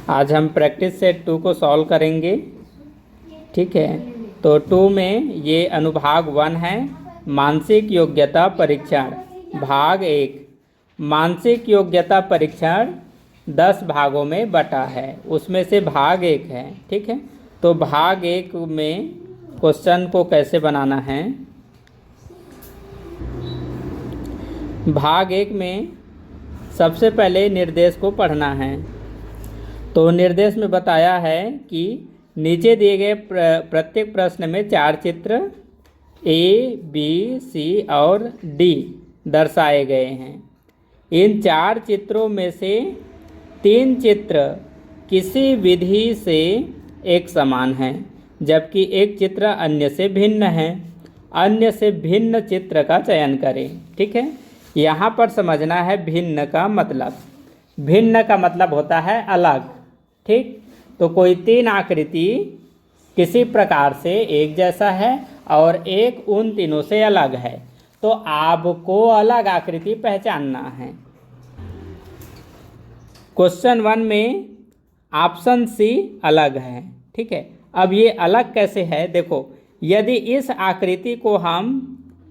आज हम practice set 2 को सॉल्व करेंगे। ठीक है, तो 2 में ये अनुभाग 1 है, मानसिक योग्यता परीक्षण। भाग 1 मानसिक योग्यता परीक्षण 10 भागों में बटा है, उसमें से भाग 1 है। ठीक है, तो भाग 1 में क्वेश्चन को कैसे बनाना है। भाग 1 में सबसे पहले निर्देश को पढ़ना है। तो निर्देश में बताया है कि नीचे दिए गए प्रत्येक प्रश्न में 4 चित्र ए, बी, सी और डी दर्शाए गए हैं। इन 4 चित्रों में से 3 चित्र किसी विधि से एक समान हैं, जबकि एक चित्र अन्य से भिन्न है। अन्य से भिन्न चित्र का चयन करें। ठीक है, यहाँ पर समझना है भिन्न का मतलब। भिन्न का मतलब होता है अलग। ठीक, तो कोई 3 आकृति किसी प्रकार से एक जैसा है और एक उन तीनों से अलग है, तो आपको अलग आकृति पहचानना है। क्वेश्चन 1 में ऑप्शन सी अलग है। ठीक है, अब ये अलग कैसे है, देखो, यदि इस आकृति को हम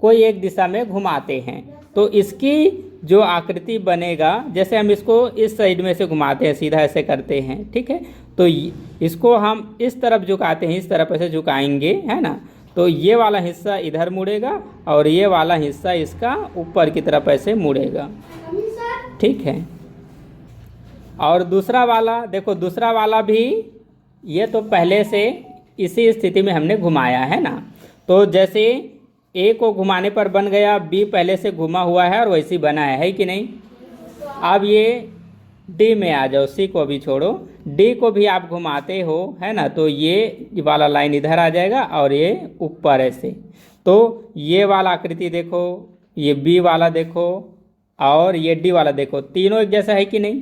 कोई एक दिशा में घुमाते हैं तो इसकी जो आकृति बनेगा, जैसे हम इसको इस साइड में से घुमाते हैं, सीधा ऐसे करते हैं। ठीक है, तो इसको हम इस तरफ झुकाते हैं, इस तरफ ऐसे झुकाएंगे, है ना, तो ये वाला हिस्सा इधर मुड़ेगा और ये वाला हिस्सा इसका ऊपर की तरफ ऐसे मुड़ेगा। ठीक है, और दूसरा वाला देखो, दूसरा वाला भी ये तो पहले से इसी स्थिति में हमने घुमाया है ना, तो जैसे ए को घुमाने पर बन गया, बी पहले से घुमा हुआ है और वैसे बना है कि नहीं। अब ये डी में आ जाओ, सी को भी छोड़ो, डी को भी आप घुमाते हो, है ना, तो ये वाला लाइन इधर आ जाएगा और ये ऊपर ऐसे। तो ये वाला आकृति देखो, ये बी वाला देखो और ये डी वाला देखो, तीनों एक जैसा है कि नहीं।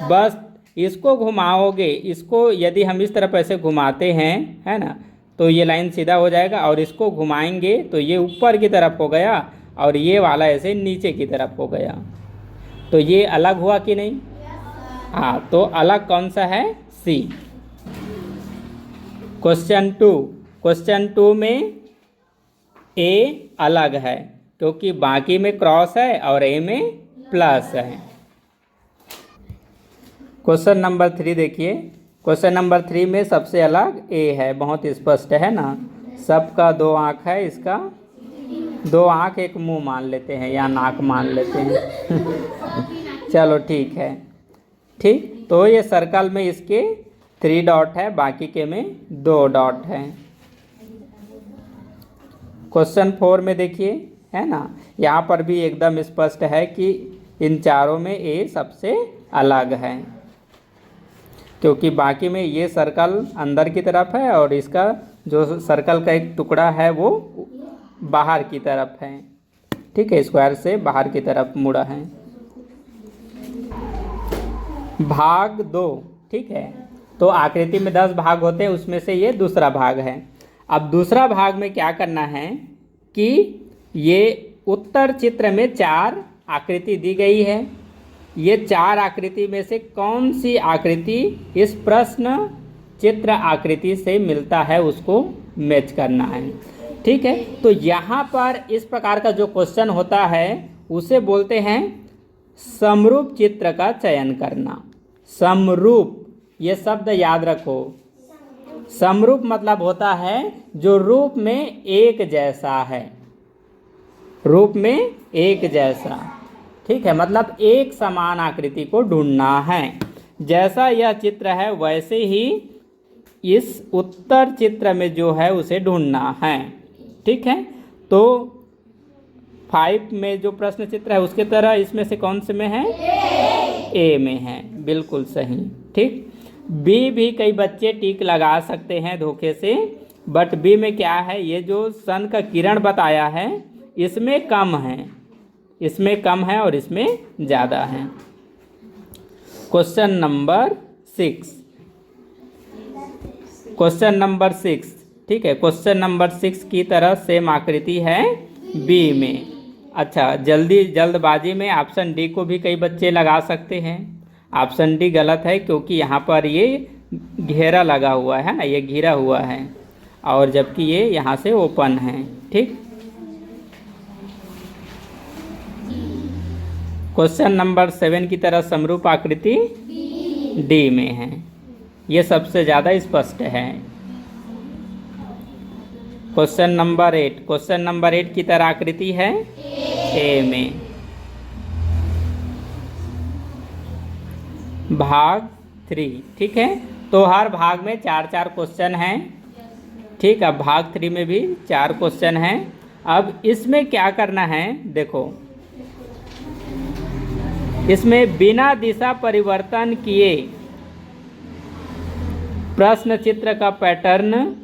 बस इसको घुमाओगे, इसको यदि हम इस तरफ ऐसे घुमाते हैं, है ना, तो ये लाइन सीधा हो जाएगा और इसको घुमाएंगे तो ये ऊपर की तरफ हो गया और ये वाला ऐसे नीचे की तरफ हो गया। तो ये अलग हुआ कि नहीं। हाँ, तो अलग कौन सा है, सी। क्वेश्चन 2 में ए अलग है क्योंकि बाकी में क्रॉस है और ए में प्लस है। क्वेश्चन नंबर 3 देखिए। क्वेश्चन नंबर 3 में सबसे अलग ए है, बहुत स्पष्ट है ना, सबका 2 आँख है, इसका 2 आँख एक मुंह मान लेते हैं या नाक मान लेते हैं। चलो ठीक है। ठीक, तो ये सर्कल में इसके 3 डॉट है, बाकी के में 2 डॉट है। क्वेश्चन 4 में देखिए, है ना, यहाँ पर भी एकदम स्पष्ट है कि इन चारों में ए सबसे अलग है क्योंकि बाकी में ये सर्कल अंदर की तरफ है और इसका जो सर्कल का एक टुकड़ा है वो बाहर की तरफ है। ठीक है, स्क्वायर से बाहर की तरफ मुड़ा है। भाग 2, ठीक है, तो आकृति में 10 भाग होते हैं, उसमें से ये दूसरा भाग है। अब दूसरा भाग में क्या करना है कि ये उत्तर चित्र में 4 आकृति दी गई है। ये 4 आकृति में से कौन सी आकृति इस प्रश्न चित्र आकृति से मिलता है उसको मैच करना है। ठीक है, तो यहाँ पर इस प्रकार का जो क्वेश्चन होता है उसे बोलते हैं समरूप चित्र का चयन करना। समरूप, ये शब्द याद रखो। समरूप मतलब होता है जो रूप में एक जैसा है, रूप में एक जैसा। ठीक है, मतलब एक समान आकृति को ढूंढना है। जैसा यह चित्र है वैसे ही इस उत्तर चित्र में जो है उसे ढूंढना है। ठीक है, तो 5 में जो प्रश्न चित्र है उसके तरह इसमें से कौन से में है, ए में है, बिल्कुल सही। ठीक, बी भी कई बच्चे टिक लगा सकते हैं धोखे से, बट बी में क्या है, ये जो सन का किरण बताया है इसमें कम है, इसमें कम है और इसमें ज़्यादा है। क्वेश्चन नंबर 6, क्वेश्चन नंबर 6, ठीक है, क्वेश्चन नंबर 6 की तरह सेम आकृति है बी में। अच्छा, जल्दबाजी में ऑप्शन डी को भी कई बच्चे लगा सकते हैं। ऑप्शन डी गलत है, क्योंकि यहाँ पर ये घेरा लगा हुआ है ना, ये घिरा हुआ है, और जबकि ये यहाँ से ओपन है। ठीक, क्वेश्चन नंबर 7 की तरह समरूप आकृति डी में है, ये सबसे ज़्यादा स्पष्ट है। क्वेश्चन नंबर 8 की तरह आकृति है ए में। भाग 3, ठीक है, तो हर भाग में 4-4 क्वेश्चन हैं। ठीक, अब भाग 3 में भी 4 क्वेश्चन हैं। अब इसमें क्या करना है, देखो इसमें बिना दिशा परिवर्तन किए प्रश्न चित्र का पैटर्न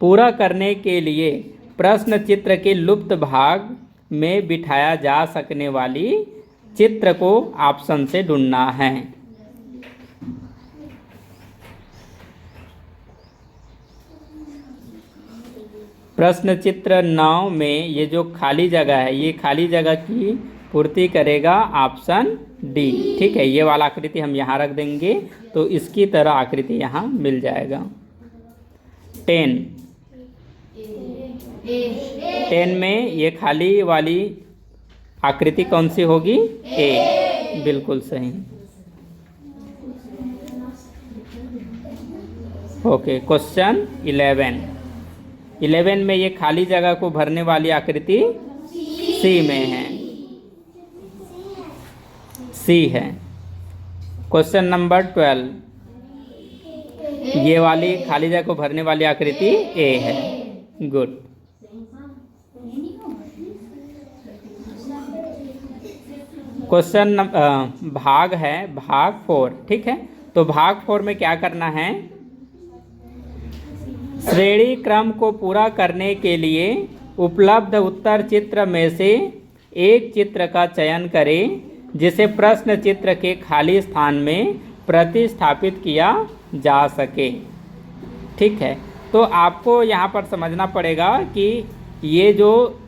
पूरा करने के लिए प्रश्न चित्र के लुप्त भाग में बिठाया जा सकने वाली चित्र को ऑप्शन से ढूंढना है। प्रश्न चित्र 9 में ये जो खाली जगह है, ये खाली जगह की पूर्ति करेगा ऑप्शन डी। ठीक है, ये वाला आकृति हम यहाँ रख देंगे तो इसकी तरह आकृति यहाँ मिल जाएगा। 10 में ये खाली वाली आकृति कौन सी होगी, ए, बिल्कुल सही। ओके, क्वेश्चन 11 में ये खाली जगह को भरने वाली आकृति सी में है, सी है। क्वेश्चन नंबर 12, ये वाली खाली जगह को भरने वाली आकृति ए है। गुड। क्वेश्चन भाग है भाग 4, ठीक है, तो भाग 4 में क्या करना है, श्रेणी क्रम को पूरा करने के लिए उपलब्ध उत्तर चित्र में से एक चित्र का चयन करें जिसे प्रश्न चित्र के खाली स्थान में प्रतिस्थापित किया जा सके। ठीक है, तो आपको यहाँ पर समझना पड़ेगा कि ये जो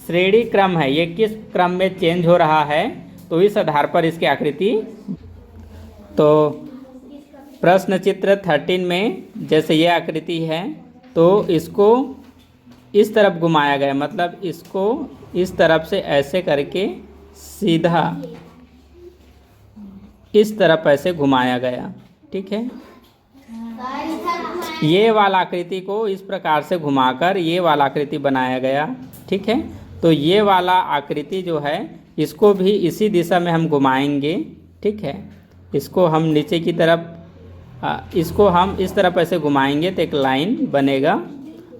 श्रेणी क्रम है ये किस क्रम में चेंज हो रहा है, तो इस आधार पर इसकी आकृति। तो प्रश्न चित्र 13 में जैसे ये आकृति है तो इसको इस तरफ घुमाया गया, मतलब इसको इस तरफ से ऐसे करके सीधा इस तरफ ऐसे घुमाया गया। ठीक है, ये वाला आकृति को इस प्रकार से घुमाकर ये वाला आकृति बनाया गया। ठीक है, तो ये वाला आकृति जो है इसको भी इसी दिशा में हम घुमाएंगे। ठीक है, इसको हम नीचे की तरफ इसको हम इस तरफ ऐसे घुमाएंगे तो एक लाइन बनेगा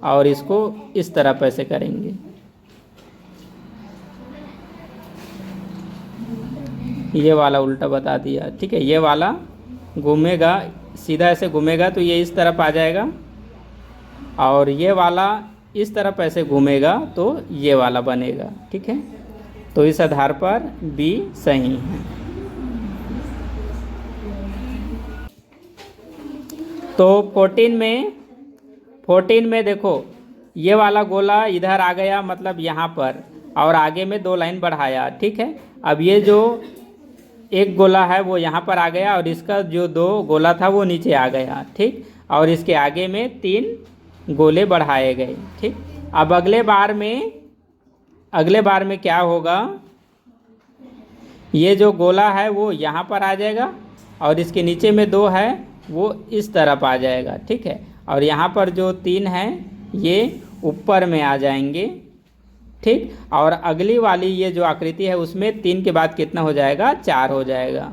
और इसको इस तरफ ऐसे करेंगे। ये वाला उल्टा बता दिया। ठीक है, ये वाला घूमेगा, सीधा ऐसे घूमेगा तो ये इस तरफ आ जाएगा, और ये वाला इस तरफ ऐसे घूमेगा तो ये वाला बनेगा। ठीक है, तो इस आधार पर बी सही है। तो 14 में देखो ये वाला गोला इधर आ गया, मतलब यहाँ पर, और आगे में 2 लाइन बढ़ाया। ठीक है, अब ये जो एक गोला है वो यहाँ पर आ गया और इसका जो 2 गोला था वो नीचे आ गया। ठीक, और इसके आगे में 3 गोले बढ़ाए गए। ठीक, अब अगले बार में क्या होगा, ये जो गोला है वो यहाँ पर आ जाएगा और इसके नीचे में 2 है वो इस तरफ आ जाएगा। ठीक है, और यहाँ पर जो 3 है ये ऊपर में आ जाएंगे। ठीक, और अगली वाली ये जो आकृति है उसमें 3 के बाद कितना हो जाएगा, 4 हो जाएगा।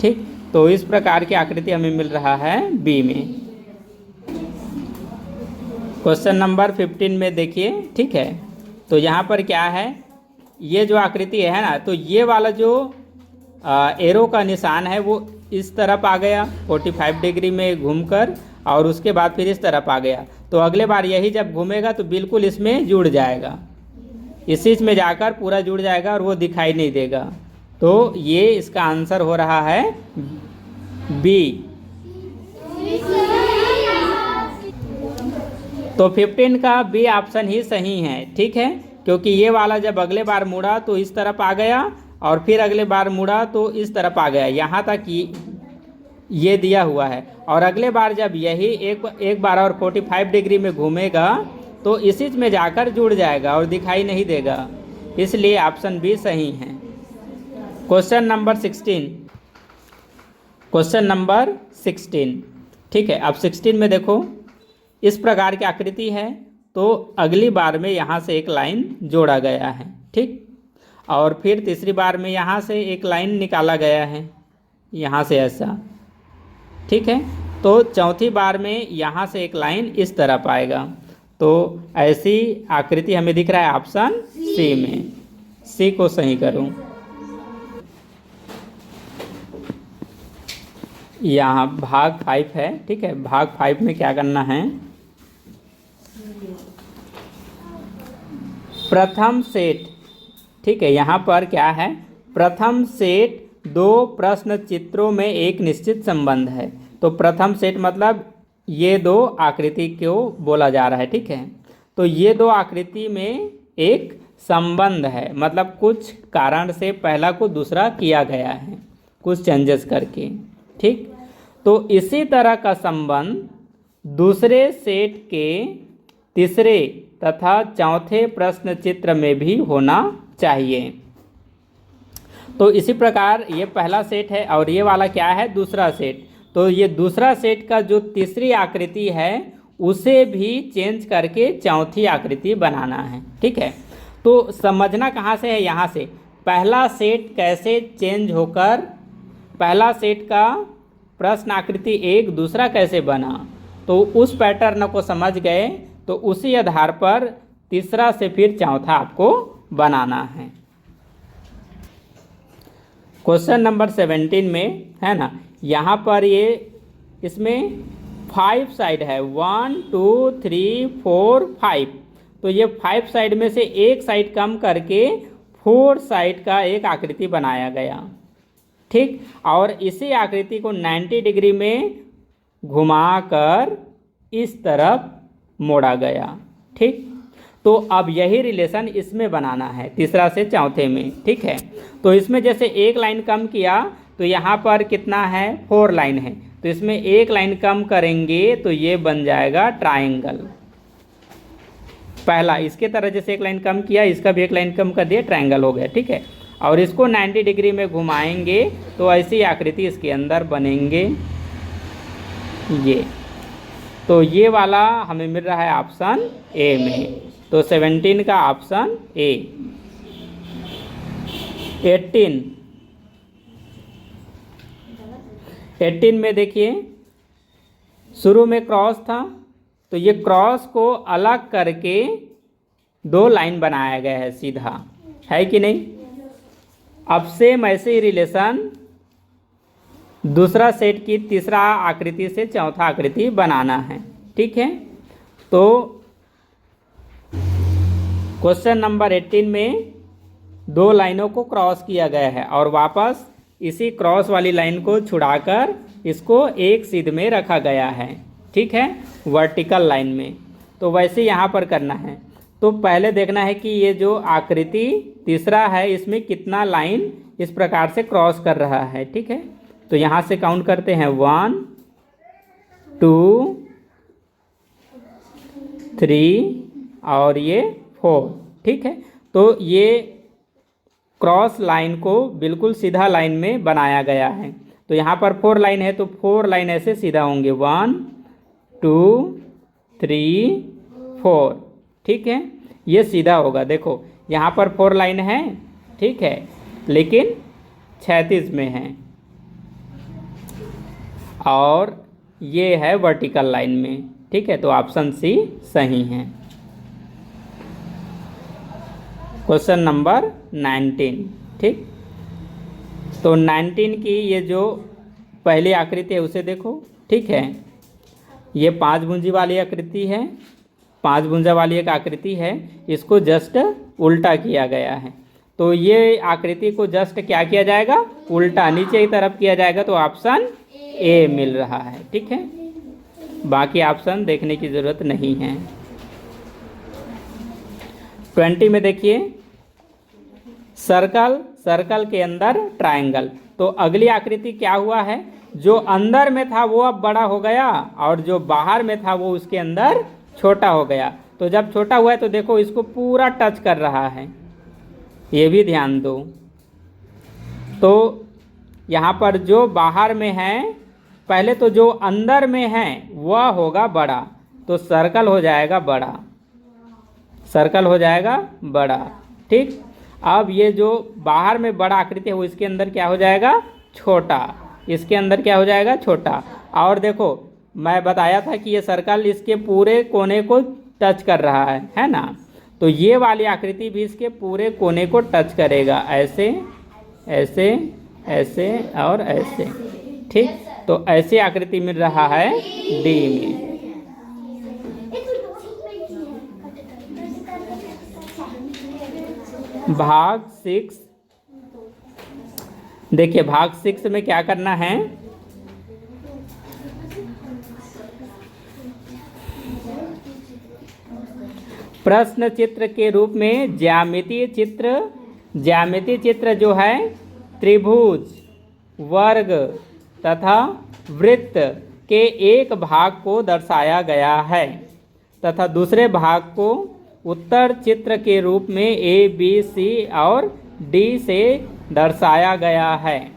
ठीक, तो इस प्रकार की आकृति हमें मिल रहा है बी में। क्वेश्चन नंबर 15 में देखिए। ठीक है, तो यहाँ पर क्या है, ये जो आकृति है ना, तो ये वाला जो एरो का निशान है वो इस तरफ आ गया 45 डिग्री में घूमकर, और उसके बाद फिर इस तरफ आ गया। तो अगले बार यही जब घूमेगा तो बिल्कुल इसमें जुड़ जाएगा, इसी में जाकर पूरा जुड़ जाएगा और वो दिखाई नहीं देगा। तो ये इसका आंसर हो रहा है बी। तो 15 का बी ऑप्शन ही सही है। ठीक है, क्योंकि ये वाला जब अगले बार मुड़ा तो इस तरफ आ गया और फिर अगले बार मुड़ा तो इस तरफ आ गया, यहाँ तक ये दिया हुआ है। और अगले बार जब यही एक बार और 45 डिग्री में घूमेगा तो इसी में जाकर जुड़ जाएगा और दिखाई नहीं देगा, इसलिए ऑप्शन बी सही है। क्वेश्चन नंबर 16, क्वेश्चन नंबर 16, ठीक है। अब 16 में देखो, इस प्रकार की आकृति है तो अगली बार में यहाँ से एक लाइन जोड़ा गया है, ठीक। और फिर तीसरी बार में यहाँ से एक लाइन निकाला गया है, यहाँ से ऐसा, ठीक है। तो चौथी बार में यहाँ से एक लाइन इस तरफ आएगा, तो ऐसी आकृति हमें दिख रहा है ऑप्शन सी में। सी को सही करूँ। यहाँ भाग 5 है, ठीक है। भाग 5 में क्या करना है, प्रथम सेट, ठीक है। यहाँ पर क्या है, प्रथम सेट दो प्रश्न चित्रों में एक निश्चित संबंध है। तो प्रथम सेट मतलब ये दो आकृति को बोला जा रहा है, ठीक है। तो ये दो आकृति में एक संबंध है, मतलब कुछ कारण से पहला को दूसरा किया गया है, कुछ चेंजेस करके, ठीक। तो इसी तरह का संबंध दूसरे सेट के तीसरे तथा चौथे प्रश्न चित्र में भी होना चाहिए। तो इसी प्रकार ये पहला सेट है और ये वाला क्या है, दूसरा सेट। तो ये दूसरा सेट का जो तीसरी आकृति है उसे भी चेंज करके चौथी आकृति बनाना है, ठीक है। तो समझना कहाँ से है, यहाँ से पहला सेट कैसे चेंज होकर पहला सेट का प्रश्न आकृति एक दूसरा कैसे बना, तो उस पैटर्न को समझ गए तो उसी आधार पर तीसरा से फिर चौथा आपको बनाना है। क्वेश्चन नंबर 17 में है ना, यहाँ पर ये इसमें 5 साइड है, 1 2 3 4 5। तो ये 5 साइड में से एक साइड कम करके 4 साइड का एक आकृति बनाया गया, ठीक। और इसी आकृति को 90 डिग्री में घुमाकर इस तरफ मोड़ा गया, ठीक। तो अब यही रिलेशन इसमें बनाना है, तीसरा से चौथे में, ठीक है। तो इसमें जैसे एक लाइन कम किया तो यहाँ पर कितना है, 4 लाइन है, तो इसमें एक लाइन कम करेंगे तो ये बन जाएगा ट्रायंगल। पहला इसके तरह जैसे एक लाइन कम किया, इसका भी एक लाइन कम कर दिया, ट्रायंगल हो गया, ठीक है। और इसको 90 डिग्री में घुमाएंगे तो ऐसी आकृति इसके अंदर बनेंगे ये। तो ये वाला हमें मिल रहा है ऑप्शन ए में। तो 17 का ऑप्शन ए। 18 में देखिए, शुरू में क्रॉस था तो ये क्रॉस को अलग करके 2 लाइन बनाया गया है सीधा, है कि नहीं। अब सेम ऐसे ही रिलेशन दूसरा सेट की तीसरा आकृति से चौथा आकृति बनाना है, ठीक है। तो क्वेश्चन नंबर 18 में 2 लाइनों को क्रॉस किया गया है और वापस इसी क्रॉस वाली लाइन को छुड़ाकर इसको एक सीध में रखा गया है, ठीक है, वर्टिकल लाइन में। तो वैसे यहाँ पर करना है। तो पहले देखना है कि ये जो आकृति तीसरा है इसमें कितना लाइन इस प्रकार से क्रॉस कर रहा है, ठीक है। तो यहाँ से काउंट करते हैं 1 2 3 और ये 4, ठीक है। तो ये क्रॉस लाइन को बिल्कुल सीधा लाइन में बनाया गया है। तो यहाँ पर 4 लाइन है तो 4 लाइन ऐसे सीधा होंगे, 1 2 3 4, ठीक है। ये सीधा होगा। देखो यहाँ पर 4 लाइन है, ठीक है, लेकिन क्षैतिज में है और ये है वर्टिकल लाइन में, ठीक है। तो ऑप्शन सी सही है। क्वेश्चन नंबर 19, ठीक। तो 19 की ये जो पहली आकृति है उसे देखो, ठीक है। ये 5 भुंजी वाली आकृति है, 5 भुजा वाली एक आकृति है, इसको जस्ट उल्टा किया गया है। तो ये आकृति को जस्ट क्या किया जाएगा, उल्टा नीचे की तरफ किया जाएगा। तो ऑप्शन ए मिल रहा है, ठीक है। बाकी ऑप्शन देखने की ज़रूरत नहीं है। 20 में देखिए, सर्कल, सर्कल के अंदर ट्रायंगल। तो अगली आकृति क्या हुआ है, जो अंदर में था वो अब बड़ा हो गया और जो बाहर में था वो उसके अंदर छोटा हो गया। तो जब छोटा हुआ है तो देखो इसको पूरा टच कर रहा है, ये भी ध्यान दो। तो यहाँ पर जो बाहर में है, पहले तो जो अंदर में है वह होगा बड़ा, तो सर्कल हो जाएगा बड़ा, सर्कल हो जाएगा बड़ा। ठीक, अब ये जो बाहर में बड़ा आकृति है वो इसके अंदर क्या हो जाएगा, छोटा, इसके अंदर क्या हो जाएगा, छोटा। और देखो मैं बताया था कि ये सर्कल इसके पूरे कोने को टच कर रहा है ना, तो ये वाली आकृति भी इसके पूरे कोने को टच करेगा, ऐसे ऐसे ऐसे और ऐसे। ठीक, तो ऐसे आकृति मिल रहा है डी में। भाग 6, देखिए भाग 6 में क्या करना है, प्रश्न चित्र के रूप में ज्यामितीय चित्र, ज्यामितीय चित्र जो है त्रिभुज, वर्ग तथा वृत्त के एक भाग को दर्शाया गया है तथा दूसरे भाग को उत्तर चित्र के रूप में ए, बी, सी और डी से दर्शाया गया है।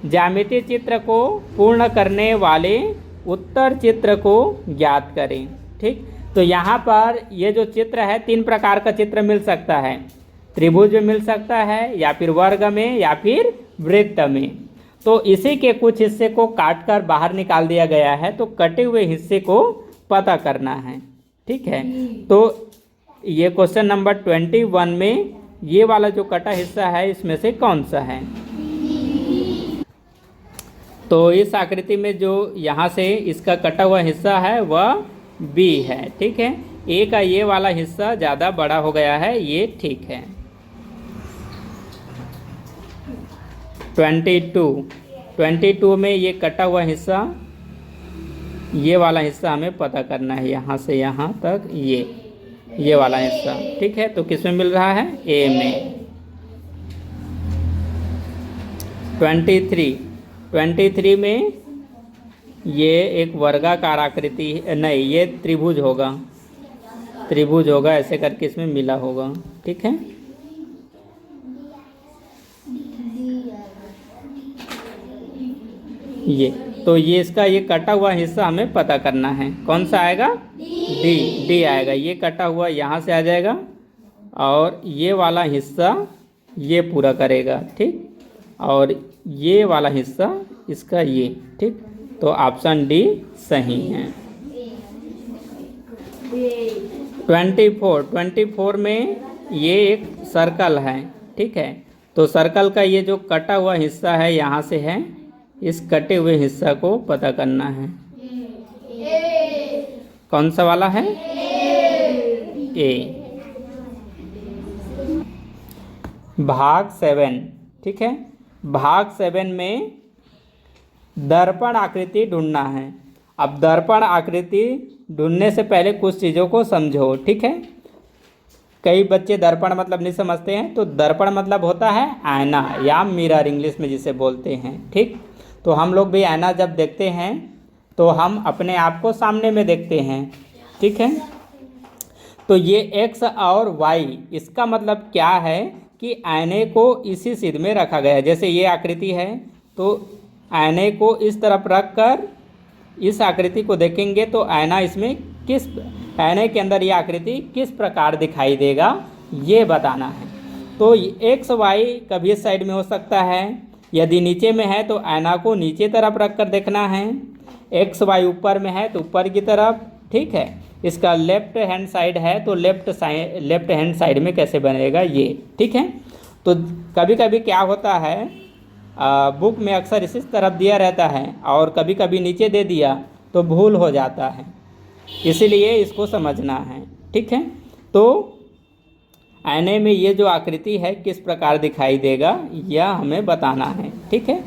ज्यामितीय चित्र को पूर्ण करने वाले उत्तर चित्र को ज्ञात करें। ठीक, तो यहाँ पर ये जो चित्र है 3 प्रकार का चित्र मिल सकता है, त्रिभुज में मिल सकता है या फिर वर्ग में या फिर वृत्त में। तो इसी के कुछ हिस्से को काटकर बाहर निकाल दिया गया है, तो कटे हुए हिस्से को पता करना है। ठीक है, तो ये क्वेश्चन नंबर 21 में ये वाला जो कटा हिस्सा है इसमें से कौन सा है। तो इस आकृति में जो यहाँ से इसका कटा हुआ हिस्सा है वह बी है। ठीक है, ए का ये वाला हिस्सा ज़्यादा बड़ा हो गया है, ये ठीक है। 22 में ये कटा हुआ हिस्सा, ये वाला हिस्सा हमें पता करना है, यहाँ से यहाँ तक ये वाला हिस्सा। ठीक है, तो किस में मिल रहा है, ए में। 23 में ये एक वर्गाकार आकृति, नहीं ये त्रिभुज होगा, त्रिभुज होगा, ऐसे करके इसमें मिला होगा। ठीक है, ये तो ये इसका ये कटा हुआ हिस्सा हमें पता करना है, कौन सा आएगा, डी आएगा। ये कटा हुआ यहाँ से आ जाएगा और ये वाला हिस्सा ये पूरा करेगा। ठीक, और ये वाला हिस्सा इसका ये। ठीक, तो ऑप्शन डी सही है। 24 में ये एक सर्कल है। ठीक है, तो सर्कल का ये जो कटा हुआ हिस्सा है यहाँ से है, इस कटे हुए हिस्सा को पता करना है, कौन सा वाला है, ए। भाग 7। ठीक है, भाग 7 में दर्पण आकृति ढूंढना है। अब दर्पण आकृति ढूंढने से पहले कुछ चीज़ों को समझो। ठीक है, कई बच्चे दर्पण मतलब नहीं समझते हैं, तो दर्पण मतलब होता है आईना या मिरर इंग्लिश में जिसे बोलते हैं। ठीक, तो हम लोग भी आईना जब देखते हैं तो हम अपने आप को सामने में देखते हैं। ठीक है, तो ये एक्स और वाई, इसका मतलब क्या है कि आईने को इसी सिद्ध में रखा गया है। जैसे ये आकृति है तो आईने को इस तरफ रख कर इस आकृति को देखेंगे तो आईना इसमें किस, आईने के अंदर ये आकृति किस प्रकार दिखाई देगा ये बताना है। तो एक्स वाई कभी इस साइड में हो सकता है, यदि नीचे में है तो आईना को नीचे तरफ रख कर देखना है, एक्स वाई ऊपर में है तो ऊपर की तरफ। ठीक है, इसका लेफ्ट हैंड साइड है तो लेफ्ट हैंड साइड में कैसे बनेगा ये। ठीक है, तो कभी कभी क्या होता है, बुक में अक्सर इसी तरफ दिया रहता है और कभी कभी नीचे दे दिया तो भूल हो जाता है, इसीलिए इसको समझना है। ठीक है, तो आईने में ये जो आकृति है किस प्रकार दिखाई देगा यह हमें बताना है। ठीक है,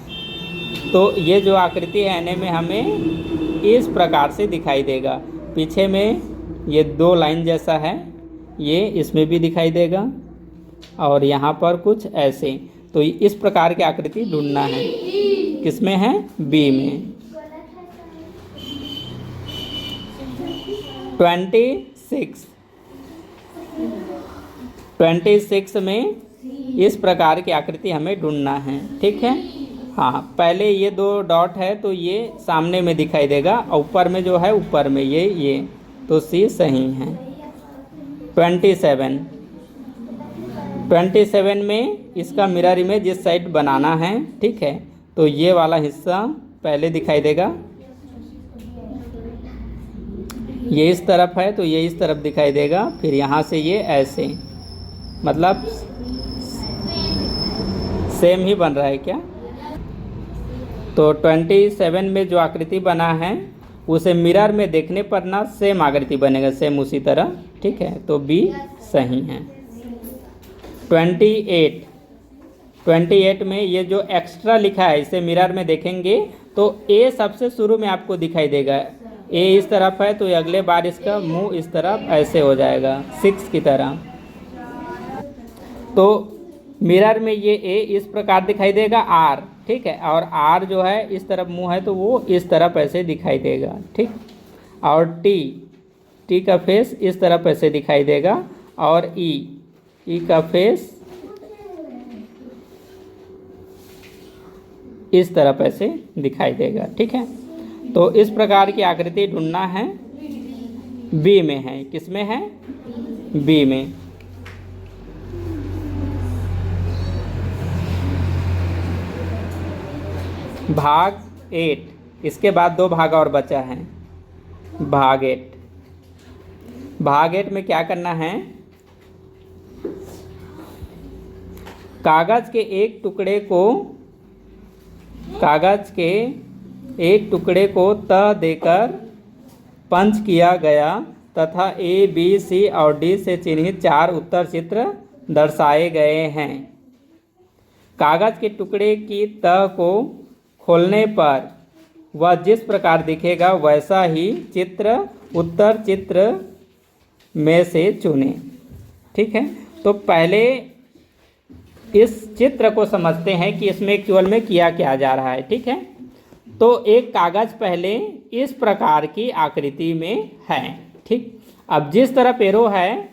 तो ये जो आकृति है आईने में हमें इस प्रकार से दिखाई देगा। पीछे में ये 2 लाइन जैसा है, ये इसमें भी दिखाई देगा और यहाँ पर कुछ ऐसे। तो इस प्रकार की आकृति ढूंढना है। किसमें है? बी में। 26 में इस प्रकार की आकृति हमें ढूंढना है। ठीक है। हाँ, पहले ये 2 डॉट है तो ये सामने में दिखाई देगा, और ऊपर में जो है ऊपर में ये तो सी सही है। 27 में इसका मिरर इमेज इस साइड बनाना है। ठीक है। तो ये वाला हिस्सा पहले दिखाई देगा, ये इस तरफ है तो ये इस तरफ दिखाई देगा, फिर यहाँ से ये ऐसे, मतलब सेम ही बन रहा है क्या? तो 27 में जो आकृति बना है उसे मिरर में देखने पर ना सेम आकृति बनेगा, सेम उसी तरह। ठीक है। तो बी सही है। 28 में ये जो एक्स्ट्रा लिखा है इसे मिरर में देखेंगे तो ए सबसे शुरू में आपको दिखाई देगा। ए इस तरफ है तो अगले बार इसका मुंह इस तरफ ऐसे हो जाएगा 6 की तरह। तो मिरर में ये ए इस प्रकार दिखाई देगा आर। ठीक है। और आर जो है इस तरफ मुंह है तो वो इस तरफ ऐसे दिखाई देगा। ठीक। और टी का फेस इस तरफ ऐसे दिखाई देगा, और ई का फेस इस तरफ ऐसे दिखाई देगा। ठीक है। तो इस प्रकार की आकृति ढूंढना है। बी में है। किस में है? बी में। भाग 8, इसके बाद 2 भाग और बचा है। भाग 8 में क्या करना है? कागज के एक टुकड़े को तह देकर पंच किया गया तथा ए बी सी और डी से चिन्हित 4 उत्तर चित्र दर्शाए गए हैं। कागज के टुकड़े की तह को खोलने पर वह जिस प्रकार दिखेगा वैसा ही चित्र उत्तर चित्र में से चुनें। ठीक है। तो पहले इस चित्र को समझते हैं कि इसमें एक्चुअल में किया क्या जा रहा है। ठीक है। तो एक कागज पहले इस प्रकार की आकृति में है। ठीक। अब जिस तरफ एरो है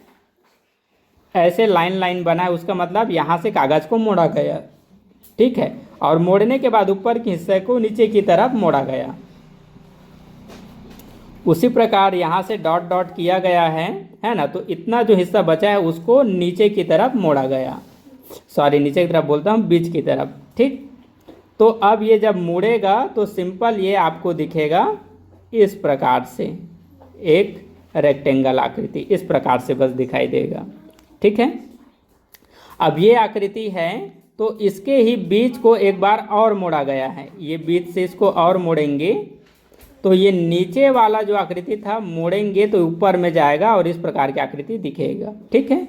ऐसे लाइन बना है, उसका मतलब यहाँ से कागज को मोड़ा गया। ठीक है। और मोड़ने के बाद ऊपर के हिस्से को नीचे की तरफ मोड़ा गया। उसी प्रकार यहाँ से डॉट डॉट किया गया है ना। तो इतना जो हिस्सा बचा है उसको नीचे की तरफ मोड़ा गया, सॉरी नीचे की तरफ बोलता हूँ, बीच की तरफ। ठीक। तो अब ये जब मुड़ेगा तो सिंपल ये आपको दिखेगा इस प्रकार से, एक रेक्टेंगल आकृति इस प्रकार से बस दिखाई देगा। ठीक है। अब ये आकृति है तो इसके ही बीच को एक बार और मोड़ा गया है। ये बीच से इसको और मोड़ेंगे तो ये नीचे वाला जो आकृति था मोड़ेंगे तो ऊपर में जाएगा और इस प्रकार की आकृति दिखेगा। ठीक है।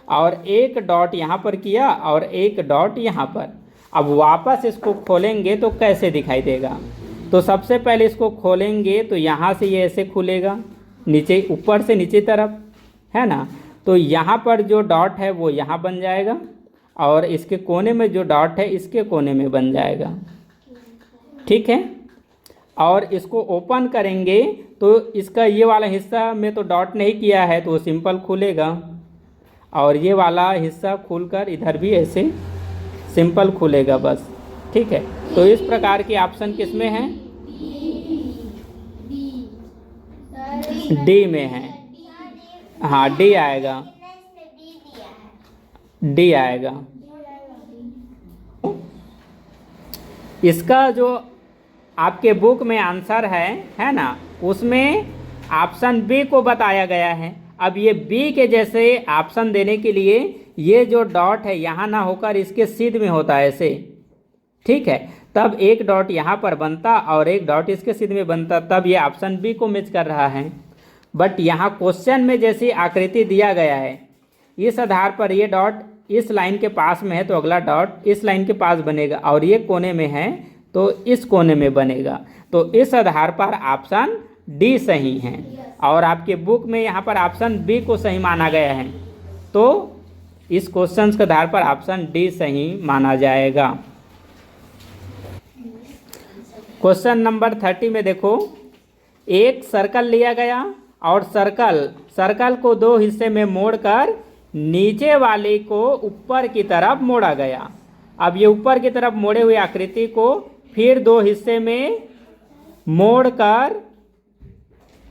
और एक डॉट यहाँ पर किया और एक डॉट यहाँ पर। अब वापस इसको खोलेंगे तो कैसे दिखाई देगा? तो सबसे पहले इसको खोलेंगे तो यहाँ से ये ऐसे खुलेगा, नीचे ऊपर से नीचे तरफ, है ना। तो यहाँ पर जो डॉट है वो यहाँ बन जाएगा और इसके कोने में जो डॉट है इसके कोने में बन जाएगा। ठीक है। और इसको ओपन करेंगे तो इसका ये वाला हिस्सा में तो डॉट नहीं किया है तो वो सिंपल खुलेगा, और ये वाला हिस्सा खुलकर इधर भी ऐसे सिंपल खुलेगा बस। ठीक है। तो इस प्रकार की ऑप्शन किस में है? डी में है। हाँ, डी आएगा, डी आएगा। इसका जो आपके बुक में आंसर है ना, उसमें ऑप्शन बी को बताया गया है। अब ये बी के जैसे ऑप्शन देने के लिए ये जो डॉट है यहाँ ना होकर इसके सीध में होता है ऐसे। ठीक है। तब एक डॉट यहाँ पर बनता और एक डॉट इसके सीध में बनता, तब ये ऑप्शन बी को मैच कर रहा है। बट यहाँ क्वेश्चन में जैसी आकृति दिया गया है इस आधार पर ये डॉट इस लाइन के पास में है तो अगला डॉट इस लाइन के पास बनेगा, और ये कोने में है तो इस कोने में बनेगा। तो इस आधार पर ऑप्शन डी सही है, और आपके बुक में यहाँ पर ऑप्शन बी को सही माना गया है। तो इस क्वेश्चन के आधार पर ऑप्शन डी सही माना जाएगा। क्वेश्चन नंबर 30 में देखो, एक सर्कल लिया गया और सर्कल को दो हिस्से में मोड़कर नीचे वाले को ऊपर की तरफ मोड़ा गया। अब ये ऊपर की तरफ मोड़े हुए आकृति को फिर दो हिस्से में मोड़कर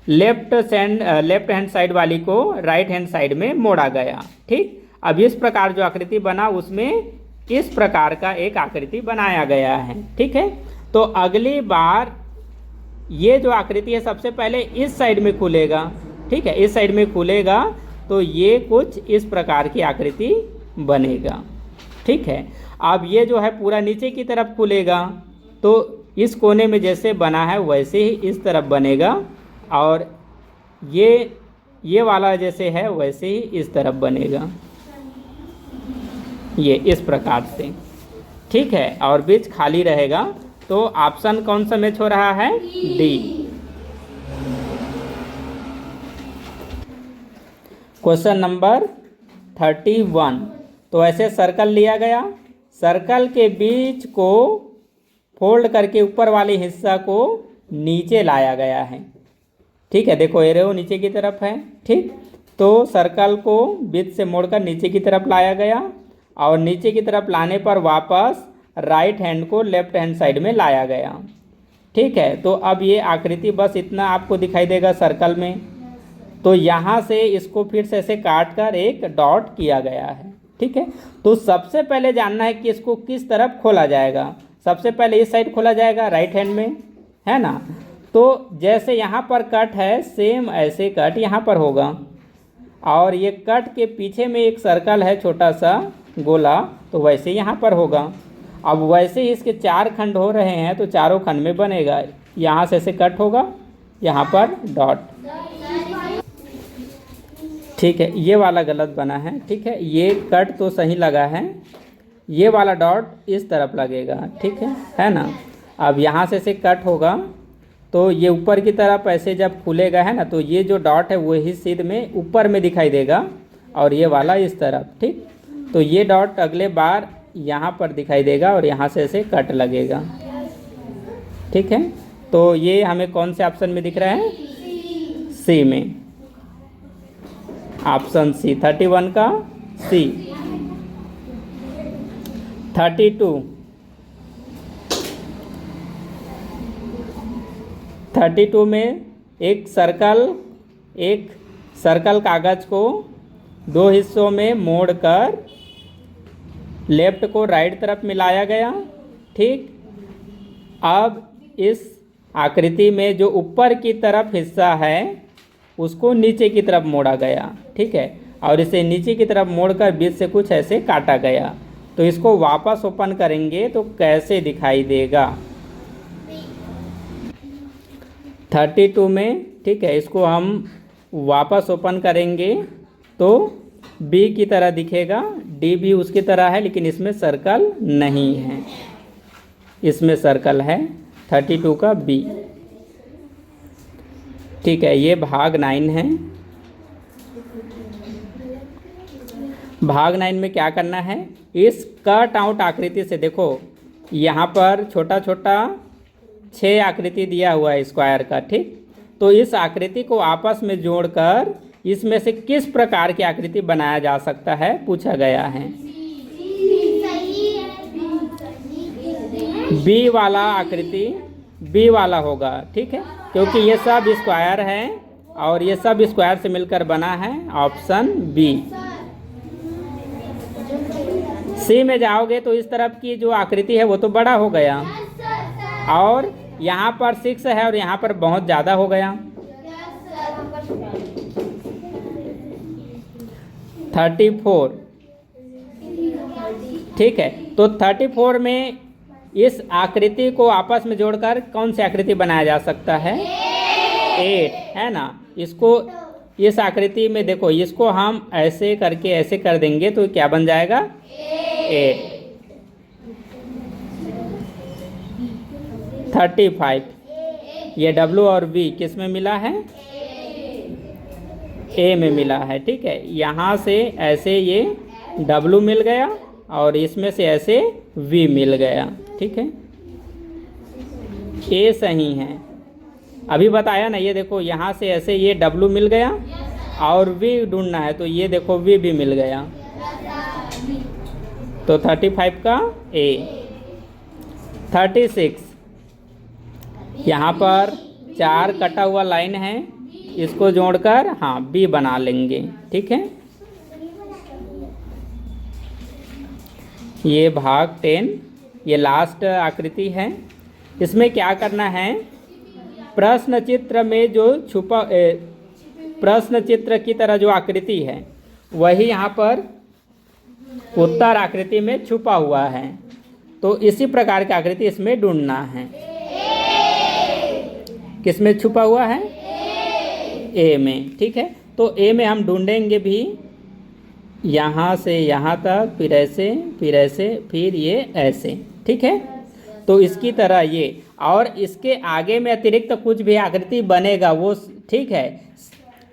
लेफ्ट हैंड साइड वाली को राइट हैंड साइड में मोड़ा गया। ठीक, अब इस प्रकार जो आकृति बना उसमें इस प्रकार का एक आकृति बनाया गया है। ठीक है, तो अगली बार ये जो आकृति है सबसे पहले इस साइड में खुलेगा। ठीक है, इस साइड में खुलेगा तो ये कुछ इस प्रकार की आकृति बनेगा। ठीक है, अब ये जो है पूरा नीचे की तरफ खुलेगा तो इस कोने में जैसे बना है वैसे ही इस तरफ बनेगा, और ये वाला जैसे है वैसे ही इस तरफ बनेगा, ये इस प्रकार से। ठीक है, और बीच खाली रहेगा। तो ऑप्शन कौन सा मैच हो रहा है? डी। क्वेश्चन नंबर 31, तो ऐसे सर्कल लिया गया, सर्कल के बीच को फोल्ड करके ऊपर वाले हिस्सा को नीचे लाया गया है। ठीक है, देखो एरो नीचे की तरफ है। ठीक, तो सर्कल को बीच से मोड़कर नीचे की तरफ लाया गया और नीचे की तरफ लाने पर वापस राइट हैंड को लेफ्ट हैंड साइड में लाया गया। ठीक है, तो अब ये आकृति बस इतना आपको दिखाई देगा सर्कल में। तो यहाँ से इसको फिर से ऐसे काट कर एक डॉट किया गया है। ठीक है, तो सबसे पहले जानना है कि इसको किस तरफ खोला जाएगा। सबसे पहले इस साइड खोला जाएगा राइट हैंड में, है ना। तो जैसे यहाँ पर कट है सेम ऐसे कट यहाँ पर होगा, और ये कट के पीछे में एक सर्कल है छोटा सा गोला, तो वैसे यहाँ पर होगा। अब वैसे ही इसके 4 खंड हो रहे हैं तो चारों खंड में बनेगा। यहाँ से ऐसे कट होगा, यहाँ पर डॉट। ठीक है, ये वाला गलत बना है। ठीक है, ये कट तो सही लगा है, ये वाला डॉट इस तरफ लगेगा। ठीक है ना। अब यहाँ से कट होगा तो ये ऊपर की तरफ ऐसे जब खुलेगा, है ना, तो ये जो डॉट है वही सीध में ऊपर में दिखाई देगा और ये वाला इस तरफ। ठीक, तो ये डॉट अगले बार यहाँ पर दिखाई देगा और यहाँ से ऐसे कट लगेगा। ठीक है, तो ये हमें कौन से ऑप्शन में दिख रहा है? सी में, ऑप्शन सी 31 का सी। 32 में एक सर्कल कागज को दो हिस्सों में मोड़कर लेफ्ट को राइट तरफ मिलाया गया। ठीक, अब इस आकृति में जो ऊपर की तरफ हिस्सा है उसको नीचे की तरफ मोड़ा गया। ठीक है, और इसे नीचे की तरफ मोड़कर बीच से कुछ ऐसे काटा गया। तो इसको वापस ओपन करेंगे तो कैसे दिखाई देगा? 32 में, ठीक है, इसको हम वापस ओपन करेंगे तो बी की तरह दिखेगा। डी भी उसकी तरह है लेकिन इसमें सर्कल नहीं है, इसमें सर्कल है 32 का बी। ठीक है, ये भाग 9 है। भाग 9 में क्या करना है? इस कट आउट आकृति से देखो यहाँ पर छोटा छोटा 6 आकृति दिया हुआ है स्क्वायर का। ठीक, तो इस आकृति को आपस में जोड़कर इसमें से किस प्रकार की आकृति बनाया जा सकता है पूछा गया है। बी वाला आकृति बी वाला होगा। ठीक है, क्योंकि ये सब स्क्वायर है और ये सब स्क्वायर से मिलकर बना है, ऑप्शन बी। सी में जाओगे तो इस तरफ की जो आकृति है वो तो बड़ा हो गया और यहाँ पर 6 है और यहाँ पर बहुत ज़्यादा हो गया। 34। ठीक है, तो 34 में इस आकृति को आपस में जोड़कर कौन सी आकृति बनाया जा सकता है? 8, है ना। इसको इस आकृति में देखो, इसको हम ऐसे करके ऐसे कर देंगे तो क्या बन जाएगा? 8। 35, ये W और V किस में मिला है? A में मिला है। ठीक है, यहाँ से ऐसे ये W मिल गया और इसमें से ऐसे V मिल गया। ठीक है, A सही है। अभी बताया ना, ये देखो यहाँ से ऐसे ये W मिल गया और V ढूंढना है, तो ये देखो V भी मिल गया। तो 35 का A। 36, यहाँ पर 4 कटा हुआ लाइन है, इसको जोड़कर हाँ B बना लेंगे। ठीक है, ये भाग 10, ये लास्ट आकृति है। इसमें क्या करना है, प्रश्न चित्र में जो छुपा प्रश्न चित्र की तरह जो आकृति है वही यहाँ पर उत्तर आकृति में छुपा हुआ है। तो इसी प्रकार की आकृति इसमें ढूंढना है। किसमें छुपा हुआ है? ए में। ठीक है, तो ए में हम ढूंढेंगे भी यहाँ से यहाँ तक, फिर ऐसे, फिर ऐसे, फिर ये ऐसे। ठीक है, तो इसकी तरह ये, और इसके आगे में अतिरिक्त कुछ भी आकृति बनेगा वो ठीक है,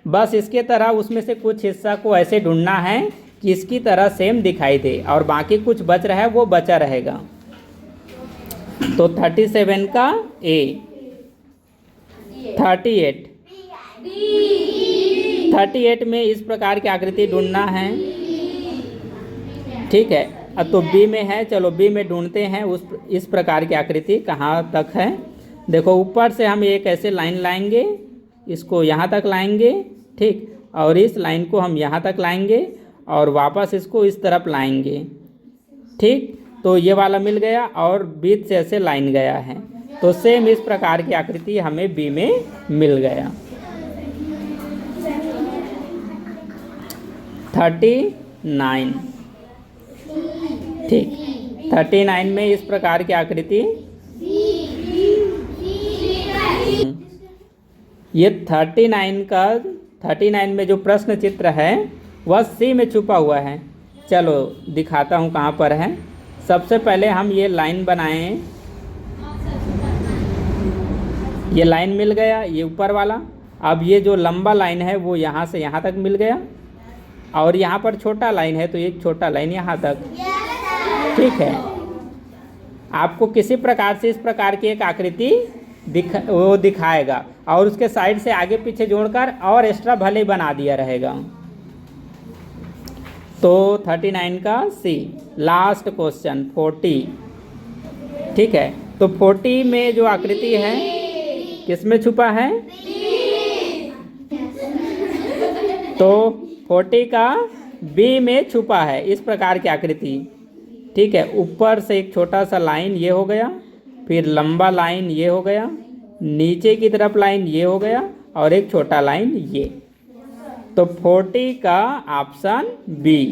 बस इसके तरह उसमें से कुछ हिस्सा को ऐसे ढूंढना है कि इसकी तरह सेम दिखाई दे, और बाकी कुछ बच रहा है वो बचा रहेगा। तो 37 का ए। 38 में इस प्रकार की आकृति ढूंढना है। ठीक है, अब तो बी में है, चलो बी में ढूंढते हैं इस प्रकार की आकृति कहाँ तक है। देखो ऊपर से हम एक ऐसे लाइन लाएंगे, इसको यहाँ तक लाएंगे। ठीक, और इस लाइन को हम यहाँ तक लाएंगे और वापस इसको इस तरफ लाएंगे। ठीक, तो ये वाला मिल गया और बीच से ऐसे लाइन गया है। तो सेम इस प्रकार की आकृति हमें बी में मिल गया। 39। ठीक, 39 में इस प्रकार की आकृति, ये 39 में जो प्रश्न चित्र है वह सी में छुपा हुआ है। चलो दिखाता हूँ कहाँ पर है। सबसे पहले हम ये लाइन बनाएं, ये लाइन मिल गया, ये ऊपर वाला। अब ये जो लंबा लाइन है वो यहाँ से यहाँ तक मिल गया, और यहाँ पर छोटा लाइन है तो एक छोटा लाइन यहाँ तक। ठीक है, आपको किसी प्रकार से इस प्रकार की एक आकृति वो दिखाएगा, और उसके साइड से आगे पीछे जोड़कर और एक्स्ट्रा भले बना दिया रहेगा। तो 39 का सी। Last question 40। ठीक है, तो 40 में जो आकृति है किसमें छुपा है? तो 40 का बी में छुपा है इस प्रकार की आकृति। ठीक है, ऊपर से एक छोटा सा लाइन ये हो गया, फिर लंबा लाइन ये हो गया, नीचे की तरफ लाइन ये हो गया, और एक छोटा लाइन ये। तो 40 का ऑप्शन बी।